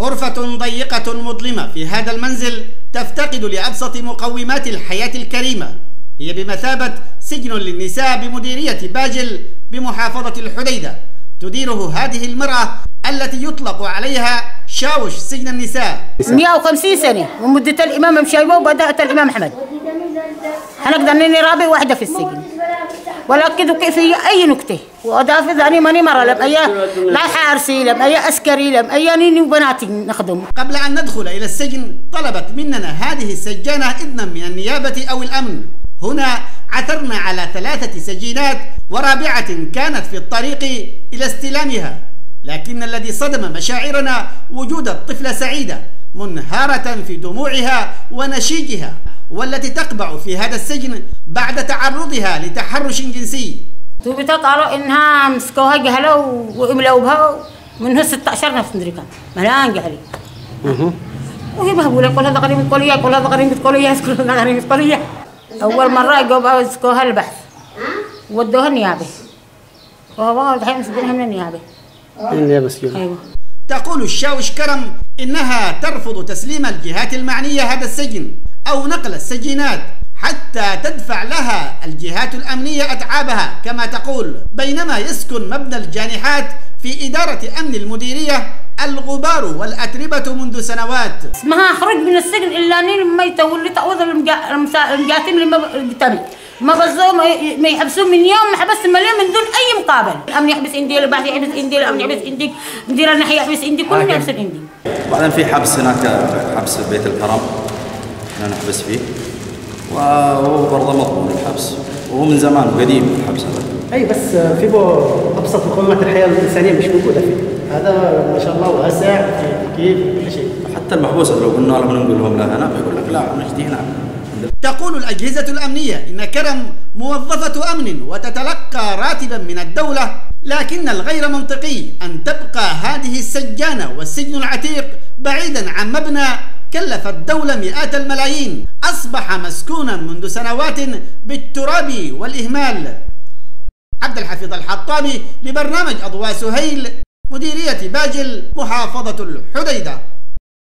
غرفة ضيقة مظلمة في هذا المنزل تفتقد لأبسط مقومات الحياة الكريمة، هي بمثابة سجن للنساء بمديرية باجل بمحافظة الحديدة. تديره هذه المرأة التي يطلق عليها شاوش سجن النساء. 150 سنة ومدة الإمام مشايبة وبدأت الإمام أحمد. حنقدر نني رابع واحدة في السجن ولا أكدوا كيف هي أي نكتة وأضاف ذاني ماني مرة لم أي لا حارسي لم أي عسكري لم أي نيني وبناتي نخدم. قبل أن ندخل إلى السجن طلبت مننا هذه السجانة إذنا من النيابة أو الأمن. هنا عثرنا على 3 سجينات ورابعة كانت في الطريق إلى استلامها، لكن الذي صدم مشاعرنا وجود الطفلة سعيدة منهارة في دموعها ونشيجها، والتي تقبع في هذا السجن بعد تعرضها لتحرش جنسي. توبتها قالوا إنها مسكوها جهلة وإملوا بها منها 16 نفس مدركة ملان جهلي. وهي بقول لك كل هذا قريب الكلية كل هذا قريب الكلية كل هذا قريب الكلية. أول مرة جابوا مسكوها البحث ودوها النيابة وهو الحين مسكينها من النيابة. أيوة. تقول الشاوش كرم إنها ترفض تسليم الجهات المعنية هذا السجن أو نقل السجينات حتى تدفع لها الجهات الأمنية أتعابها كما تقول، بينما يسكن مبنى الجانحات في إدارة أمن المديرية الغبار والأتربة منذ سنوات. اسمها خرج من السجن إلا نين ما يتولي تعوض المجاتم اللي ما ما بزوا ما يحبسون من يوم ما حبست مليون من دون أي مقابل. الأمن يحبس عندي، البعث يحبس عندي، الأمن يحبس عندي، مدير الناحية يحبس عندي، كلهم يحبسون عندي. بعدين في حبس هناك، حبس بيت الكرم احنا نحبس فيه، وهو برضه مضمون الحبس وهو من زمان قديم الحبس هذا. اي بس في ابسط مقومات الحياه الانسانيه مش موجوده فيه، هذا ما شاء الله واسع كيف كل شيء. حتى المحبوس لو قلنا لهم نقول لهم لا هنا بيقول لك لا نجدي هنا. تقول الأجهزة الأمنية إن كرم موظفة أمن وتتلقى راتبا من الدولة، لكن الغير منطقي أن تبقى هذه السجانة والسجن العتيق بعيدا عن مبنى كلف الدولة مئات الملايين، أصبح مسكونا منذ سنوات بالتراب والإهمال. عبد الحفيظ الحطابي لبرنامج أضواء سهيل، مديرية باجل، محافظة الحديدة.